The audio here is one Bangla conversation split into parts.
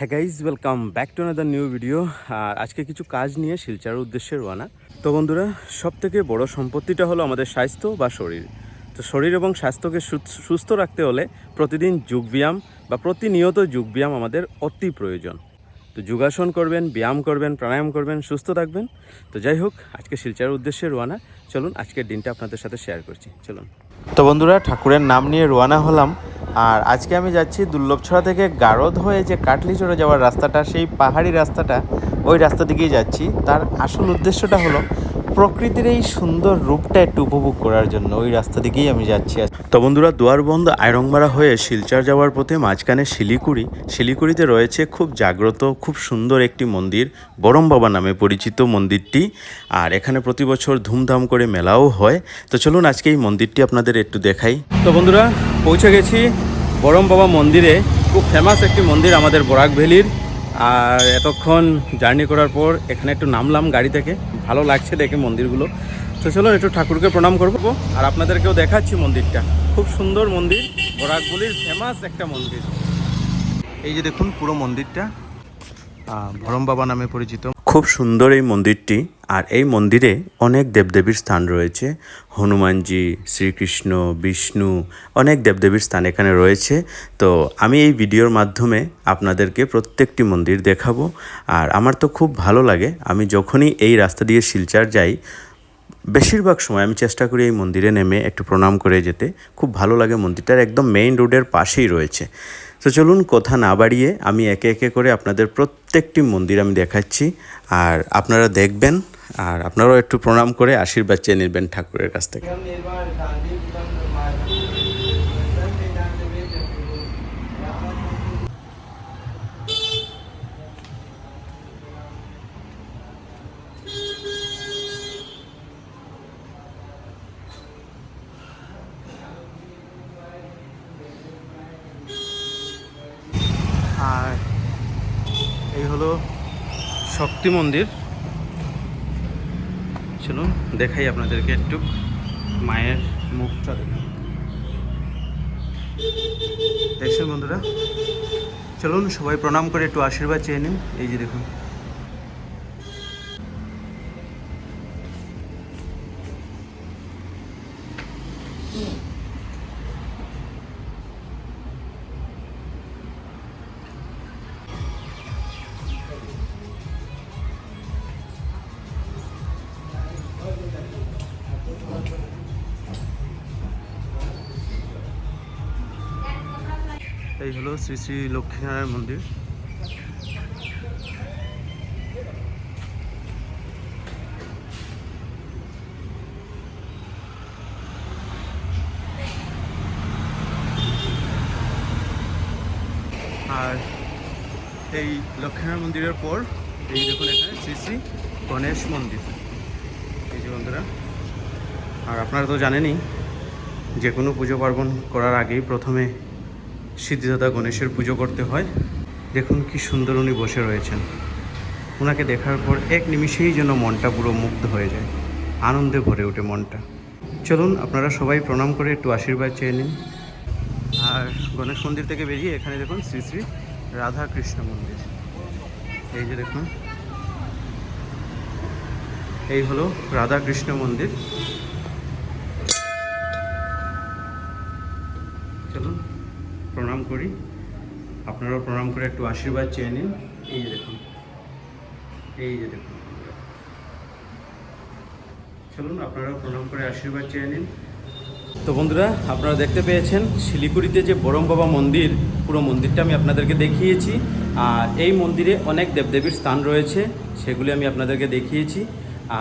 হ্যাঁ guys, welcome back to another new video. আর আজকে কিছু কাজ নিয়ে শিলচরের উদ্দেশ্যে রওনা। তো বন্ধুরা, সব থেকে বড় সম্পত্তিটা হলো আমাদের স্বাস্থ্য বা শরীর। তো শরীর এবং স্বাস্থ্যকে সুস্থ রাখতে হলে প্রতিদিন যোগব্যায়াম বা প্রতিনিয়ত যোগব্যায়াম আমাদের অতি প্রয়োজন। তো যোগাসন করবেন, ব্যায়াম করবেন, প্রাণায়াম করবেন, সুস্থ থাকবেন। তো যাই হোক, আজকে শিলচরের উদ্দেশ্যে রওনা। চলুন আজকের দিনটা আপনাদের সাথে শেয়ার করছি, চলুন। তো বন্ধুরা, ঠাকুরের নাম নিয়ে রওনা হলাম। আর আজকে আমি যাচ্ছি দুর্লভছড়া থেকে গারদ হয়ে যে কাটলিচড়ে যাওয়ার রাস্তাটা, সেই পাহাড়ি রাস্তাটা, ওই রাস্তা দিকেই যাচ্ছি। তার আসল উদ্দেশ্যটা হলো প্রকৃতির এই সুন্দর রূপটা একটু উপভোগ করার জন্য ওই রাস্তা দিকেই আমি যাচ্ছি। তো বন্ধুরা, দুয়ারবন্দ আয়রংমারা হয়ে শিলচর যাওয়ার পথে মাঝখানে শিলিগুড়িতে রয়েছে খুব জাগ্রত, খুব সুন্দর একটি মন্দির, বরম বাবা নামে পরিচিত মন্দিরটি। আর এখানে প্রতি বছর ধুমধাম করে মেলাও হয়। তো চলুন আজকে এই মন্দিরটি আপনাদের একটু দেখাই। তো বন্ধুরা, পৌঁছে গেছি বরম বাবা মন্দিরে। খুব ফেমাস একটি মন্দির আমাদের বরাক ভ্যালির। আর এতক্ষণ জার্নি করার পর এখানে একটু নামলাম গাড়ি থেকে, ভালো লাগছে দেখে মন্দিরগুলো। তো চলুন একটু ঠাকুরকে প্রণাম করবো আর আপনাদেরকেও দেখাচ্ছি মন্দিরটা। খুব সুন্দর মন্দির, বরাকভ্যালির ফেমাস একটা মন্দির। এই যে দেখুন পুরো মন্দিরটা বরম বাবা নামে পরিচিত। খুব সুন্দর এই মন্দিরটি। আর এই মন্দিরে অনেক দেবদেবীর স্থান রয়েছে। হনুমানজি, শ্রীকৃষ্ণ, বিষ্ণু, অনেক দেবদেবীর স্থান এখানে রয়েছে। তো আমি এই ভিডিওর মাধ্যমে আপনাদেরকে প্রত্যেকটি মন্দির দেখাবো। আর আমার তো খুব ভালো লাগে, আমি যখনই এই রাস্তা দিয়ে শিলচর যাই বেশিরভাগ সময় আমি চেষ্টা করি এই মন্দিরে নেমে একটু প্রণাম করে যেতে। খুব ভালো লাগে, মন্দিরটার একদম মেইন রোডের পাশেই রয়েছে। তো চলুন কথা না বাড়িয়ে আমি একে একে করে আপনাদের প্রত্যেকটি মন্দির আমি দেখাচ্ছি। আর আপনারা দেখবেন, আর আপনারাও একটু প্রণাম করে আশীর্বাদ চেয়ে নেবেন ঠাকুরের কাছ থেকে। আর এই হলো শক্তি মন্দির। চলুন দেখাই আপনাদেরকে একটু মায়ের মুখটা দেখছেন বন্ধুরা। চলুন সবাই প্রণাম করে একটু আশীর্বাদ চেয়ে নিন। এই যে দেখুন, এই হলো শ্রী শ্রী লক্ষ্মীনারায়ণ মন্দির। আর এই লক্ষ্মীনারায়ণ মন্দিরের পর এই দেখুন এখানে শ্রী শ্রী গণেশ মন্দির। এই যে বন্ধুরা, আর আপনারা তো জানেনই যে কোনো পুজো পার্বণ করার আগেই প্রথমে সিদ্ধিদাতা গণেশের পুজো করতে হয়। দেখুন কি সুন্দর উনি বসে রয়েছেন। ওনাকে দেখার পর এক নিমিষেই যেন মনটা পুরো মুগ্ধ হয়ে যায়, আনন্দে ভরে ওঠে মনটা। চলুন আপনারা সবাই প্রণাম করে একটু আশীর্বাদ চেয়ে নিন। আর গণেশ মন্দির থেকে বেরিয়ে এখানে দেখুন শ্রী শ্রী রাধা কৃষ্ণ মন্দির। এই যে দেখুন, এই হলো রাধা কৃষ্ণ মন্দির। চলুন প্রণাম করি, আপনারাও প্রণাম করে একটু আশীর্বাদ চেয়ে নিন। এই যে দেখুন, এই যে দেখুন, চলুন আপনারাও প্রণাম করে আশীর্বাদ চেয়ে নিন। তো বন্ধুরা, আপনারা দেখতে পেয়েছেন শিলিগুড়িতে যে বরম বাবা মন্দির, পুরো মন্দিরটা আমি আপনাদেরকে দেখিয়েছি। আর এই মন্দিরে অনেক দেবদেবীর স্থান রয়েছে, সেগুলি আমি আপনাদেরকে দেখিয়েছি।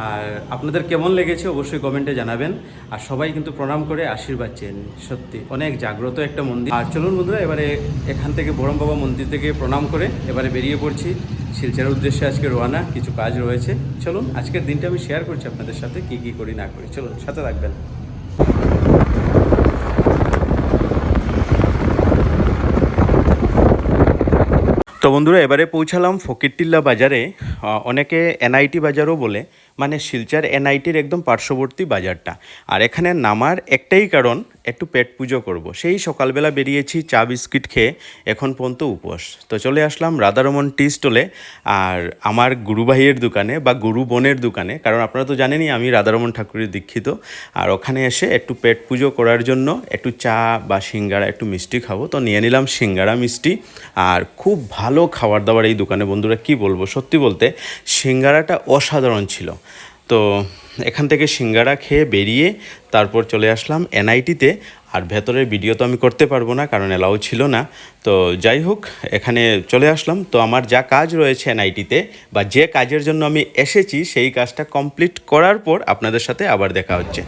আর আপনাদের কেমন লেগেছে অবশ্যই কমেন্টে জানাবেন। আর সবাই কিন্তু প্রণাম করে আশীর্বাদ চেয়ে নিন, সত্যি অনেক জাগ্রত একটা মন্দির। আর চলুন বন্ধুরা, এবারে এখান থেকে বরম বাবা মন্দির থেকে প্রণাম করে এবারে বেরিয়ে পড়ছি শিলচরের উদ্দেশ্যে। আজকে রওনা, কিছু কাজ রয়েছে। চলুন আজকের দিনটা আমি শেয়ার করছি আপনাদের সাথে, কী কী করি না করি। চলুন সাথে থাকবেন। তো বন্ধুরা, এবারে পৌঁছালাম ফকিরটিল্লা বাজারে, অনেকে এনআইটি বাজারও বলে। মানে শিলচর এনআইটির একদম পার্শ্ববর্তী বাজারটা। আর এখানে নামার একটাই কারণ, একটু পেট পুজো করব। সেই সকালবেলা বেরিয়েছি চা বিস্কিট খেয়ে, এখন পর্যন্ত উপোস। তো চলে আসলাম রাধারমন টি স্টলে, আর আমার গুরু ভাইয়ের দোকানে বা গুরু বোনের দোকানে, কারণ আপনারা তো জানেনই আমি রাধারমন ঠাকুরের দীক্ষিত। আর ওখানে এসে একটু পেট পুজো করার জন্য একটু চা বা সিঙ্গাড়া, একটু মিষ্টি খাবো। তো নিয়ে নিলাম সিঙ্গাড়া মিষ্টি। আর খুব ভালো খাবার দাবার এই দোকানে, বন্ধুরা কি বলবো, সত্যি বলতে সিঙ্গাড়াটা অসাধারণ ছিল। তো এখান থেকে সিঙ্গাড়া খেয়ে বেরিয়ে তারপর চলে আসলাম এনআইটিতে। আর ভেতরের ভিডিও তো আমি করতে পারবো না, কারণ এলাও ছিল না। তো যাই হোক, এখানে চলে আসলাম। তো আমার যা কাজ রয়েছে এনআইটিতে, বা যে কাজের জন্য আমি এসেছি, সেই কাজটা কমপ্লিট করার পর আপনাদের সাথে আবার দেখা হচ্ছে।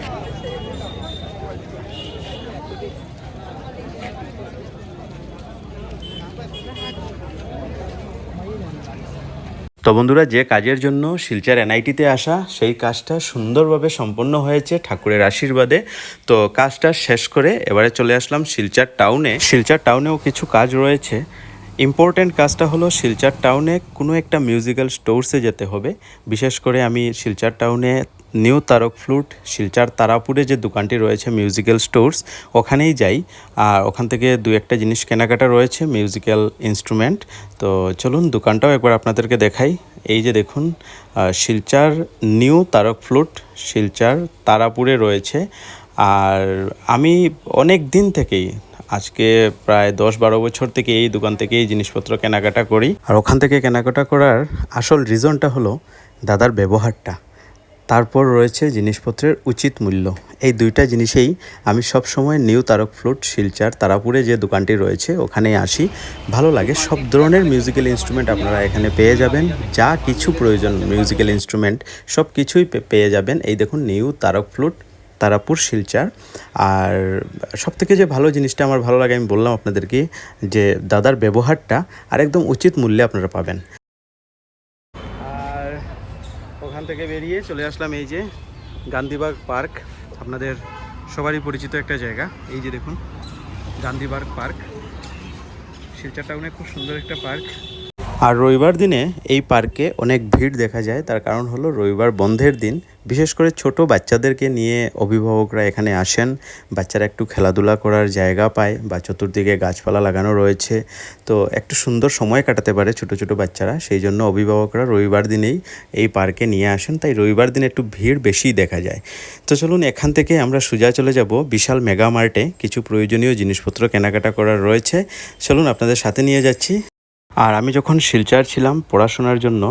তো বন্ধুরা, যে কাজের জন্য শিলচর এনআইটিতে আসা, সেই কাজটা সুন্দরভাবে সম্পন্ন হয়েছে ঠাকুরের আশীর্বাদে। তো কাজটা শেষ করে এবারে চলে আসলাম শিলচর টাউনে। শিলচর টাউনেও কিছু কাজ রয়েছে। ইম্পর্ট্যান্ট কাজটা হলো শিলচর টাউনে কোনো একটা মিউজিক্যাল স্টোরসে যেতে হবে। বিশেষ করে আমি শিলচর টাউনে নিউ তারক ফ্লুট, শিলচর তারাপুরে যে দোকানটি রয়েছে মিউজিক্যাল স্টোরস, ওখানেই যাই। আর ওখান থেকে দু একটা জিনিস কেনাকাটা রয়েছে, মিউজিক্যাল ইনস্ট্রুমেন্ট। তো চলুন দোকানটাও একবার আপনাদেরকে দেখাই। এই যে দেখুন, শিলচর নিউ তারক ফ্লুট শিলচর তারাপুরে রয়েছে। আর আমি অনেক দিন থেকেই, আজকে প্রায় 10-12 বছর থেকে এই দোকান থেকে এই জিনিসপত্র কেনাকাটা করি। আর ওখান থেকে কেনাকাটা করার আসল রিজনটা হলো দাদার ব্যবহারটা, তারপর রয়েছে জিনিসপত্রের উচিত মূল্য। এই দুইটা জিনিসেই আমি সব সময় নিউ তারক ফ্লুট শিলচর তারাপুরে যে দোকানটি রয়েছে ওখানেই আসি। ভালো লাগে। সব ধরনের মিউজিক্যাল ইনস্ট্রুমেন্ট আপনারা এখানে পেয়ে যাবেন। যা কিছু প্রয়োজন মিউজিক্যাল ইনস্ট্রুমেন্ট সব কিছুই পেয়ে যাবেন। এই দেখুন, নিউ তারক ফ্লুট তারাপুর শিলচর। আর সবথেকে যে ভালো জিনিসটা আমার ভালো লাগে, আমি বললাম আপনাদেরকে, যে দাদার ব্যবহারটা আর একদম উচিত মূল্যে আপনারা পাবেন। আর ওখান থেকে বেরিয়ে চলে আসলাম এই যে গান্ধীবাগ পার্ক, আপনাদের সবারই পরিচিত একটা জায়গা। এই যে দেখুন, গান্ধীবাগ পার্ক শিলচর টাউনে খুব সুন্দর একটা পার্ক। আর রবিবার দিনে এই পার্কে অনেক ভিড় দেখা যায়। তার কারণ হলো রবিবার বন্ধের দিন। বিশেষ করে ছোট বাচ্চাদেরকে নিয়ে অভিভাবকরা এখানে আসেন। বাচ্চারা একটু খেলাধুলা করার জায়গা পায়, বা চতুর্দিকে গাছপালা লাগানো রয়েছে, তো একটু সুন্দর সময় কাটাতে পারে ছোট ছোট বাচ্চারা। সেই জন্য অভিভাবকরা রবিবার দিনেই এই পার্কে নিয়ে আসেন। তাই রবিবার দিনে একটু ভিড় বেশি দেখা যায়। তো চলুন, এখান থেকে আমরা সোজা চলে যাব বিশাল মেগা মার্টে। কিছু প্রয়োজনীয় জিনিসপত্র কেনাকাটা করার রয়েছে। চলুন, আপনাদের সাথে নিয়ে যাচ্ছি। আর আমি যখন শিলচর ছিলাম পড়াশোনার জন্য,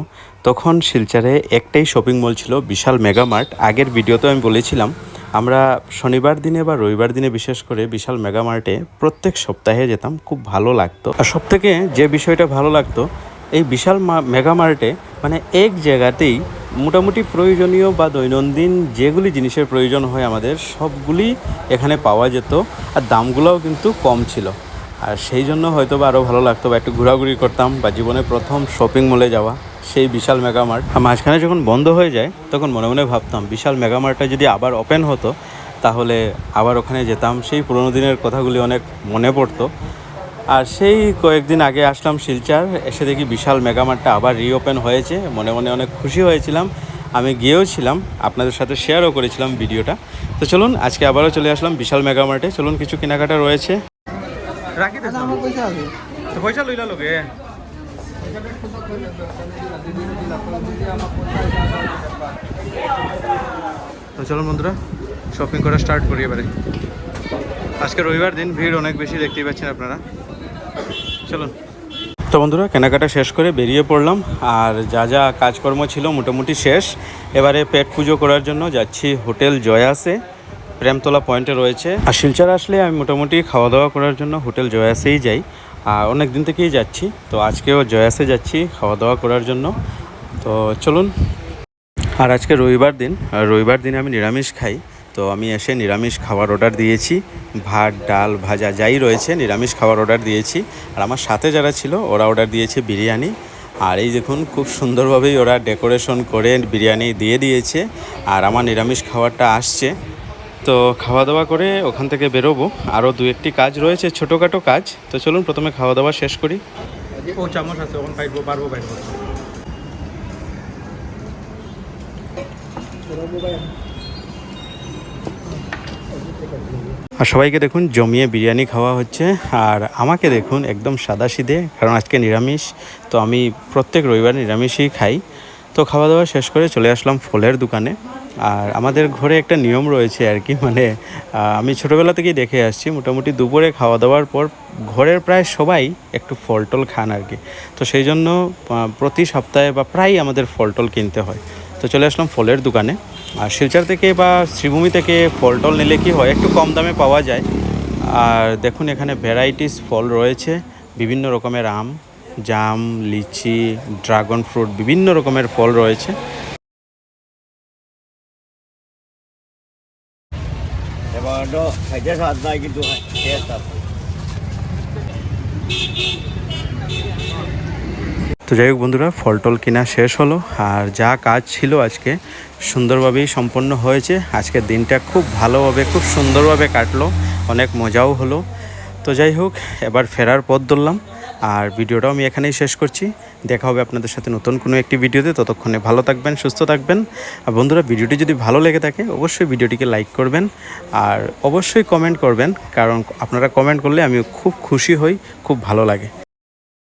তখন শিলচরে একটাই শপিং মল ছিল, বিশাল মেগা মার্ট। আগের ভিডিওতে আমি বলেছিলাম, আমরা শনিবার দিনে বা রবিবার দিনে বিশেষ করে বিশাল মেগা মার্টে প্রত্যেক সপ্তাহে যেতাম। খুব ভালো লাগতো। আর সবথেকে যে বিষয়টা ভালো লাগতো, এই বিশাল মেগা মার্টে মানে এক জায়গাতেই মোটামুটি প্রয়োজনীয় বা দৈনন্দিন যেগুলি জিনিসের প্রয়োজন হয় আমাদের, সবগুলি এখানে পাওয়া যেত। আর দামগুলোও কিন্তু কম ছিল। আর সেই জন্য হয়তো বা আরও ভালো লাগতো, বা একটু ঘোরাঘুরি করতাম, বা জীবনে প্রথম শপিং মলে যাওয়া সেই বিশাল মেগা মার্ট। আর মাঝখানে যখন বন্ধ হয়ে যায়, তখন মনে মনে ভাবতাম বিশাল মেগা মার্টটা যদি আবার ওপেন হতো, তাহলে আবার ওখানে যেতাম। সেই পুরোনো দিনের কথাগুলি অনেক মনে পড়তো। আর সেই কয়েকদিন আগে আসলাম শিলচর, এসে দেখি বিশাল মেগা মার্টটা আবার রিওপেন হয়েছে। মনে মনে অনেক খুশি হয়েছিলাম। আমি গিয়েও ছিলাম, আপনাদের সাথে শেয়ারও করেছিলাম ভিডিওটা। তো চলুন, আজকে আবারও চলে আসলাম বিশাল মেগা মার্টে। চলুন, কিছু কেনাকাটা রয়েছে। রাখি তো পয়সা লইলা লোকে। তো চলুন বন্ধুরা, শপিং করা স্টার্ট করি এবারে। আজকে রবিবার দিন, ভিড় অনেক বেশি দেখতেই পাচ্ছেন আপনারা। চলুন। তো বন্ধুরা, কেনাকাটা শেষ করে বেরিয়ে পড়লাম। আর যা যা কাজকর্ম ছিল মোটামুটি শেষ। এবারে পেট পুজো করার জন্য যাচ্ছি হোটেল জয়াসে, প্রেমতলা পয়েন্টে রয়েছে। আর শিলচর আসলে আমি মোটামুটি খাওয়া দাওয়া করার জন্য হোটেল জয়াসেই যাই। আর অনেক দিন থেকেই যাচ্ছি। তো আজকেও জয়াসে যাচ্ছি খাওয়া দাওয়া করার জন্য। তো চলুন। আর আজকে রবিবার দিন, আর রবিবার দিনে আমি নিরামিষ খাই। তো আমি এসে নিরামিষ খাবার অর্ডার দিয়েছি। ভাত, ডাল, ভাজা যাই রয়েছে, নিরামিষ খাবার অর্ডার দিয়েছি। আর আমার সাথে যারা ছিল ওরা অর্ডার দিয়েছে বিরিয়ানি। আর এই দেখুন, খুব সুন্দরভাবেই ওরা ডেকোরেশন করে বিরিয়ানি দিয়ে দিয়েছে। আর আমার নিরামিষ খাবারটা আসছে। তো খাওয়া দাওয়া করে ওখান থেকে বেরোবো। আরও দু একটি কাজ রয়েছে, ছোটোখাটো কাজ। তো চলুন প্রথমে খাওয়া দাওয়া শেষ করি। ও চামচ আছে, ওখানে পারবো। আর সবাইকে দেখুন জমিয়ে বিরিয়ানি খাওয়া হচ্ছে, আর আমাকে দেখুন একদম সাদাসিধে, কারণ আজকে নিরামিষ। তো আমি প্রত্যেক রবিবার নিরামিষই খাই। তো খাওয়া দাওয়া শেষ করে চলে আসলাম ফলের দোকানে। আর আমাদের ঘরে একটা নিয়ম রয়েছে আর কি, মানে আমি ছোটোবেলা থেকেই দেখে আসছি, মোটামুটি দুপুরে খাওয়া দাওয়ার পর ঘরের প্রায় সবাই একটু ফল টল খান আর কি। তো সেই জন্য প্রতি সপ্তাহে বা প্রায় আমাদের ফল টল কিনতে হয়। তো চলে আসলাম ফলের দোকানে। আর শিলচর থেকে বা শ্রীভূমি থেকে ফল টল নিলে কি হয়, একটু কম দামে পাওয়া যায়। আর দেখুন এখানে ভ্যারাইটিস ফল রয়েছে, বিভিন্ন রকমের আম, জাম, লিচি, ড্রাগন ফ্রুট, বিভিন্ন রকমের ফল রয়েছে। তো যাই হোক বন্ধুরা, ফল টল কেনা শেষ হলো, আর যা কাজ ছিল আজকে সুন্দরভাবেই সম্পন্ন হয়েছে। আজকের দিনটা খুব ভালোভাবে, খুব সুন্দরভাবে কাটলো, অনেক মজাও হলো। তো যাই হোক, এবার ফেরার পথ ধরলাম, আর ভিডিওটাও আমি এখানেই শেষ করছি। দেখা হবে আপনাদের সাথে নতুন কোনো একটি ভিডিওতে। ততক্ষণে ভালো থাকবেন, সুস্থ থাকবেন। আর বন্ধুরা, ভিডিওটি যদি ভালো লেগে থাকে অবশ্যই ভিডিওটিকে লাইক করবেন, আর অবশ্যই কমেন্ট করবেন, কারণ আপনারা কমেন্ট করলে আমি খুব খুশি হই, খুব ভালো লাগে।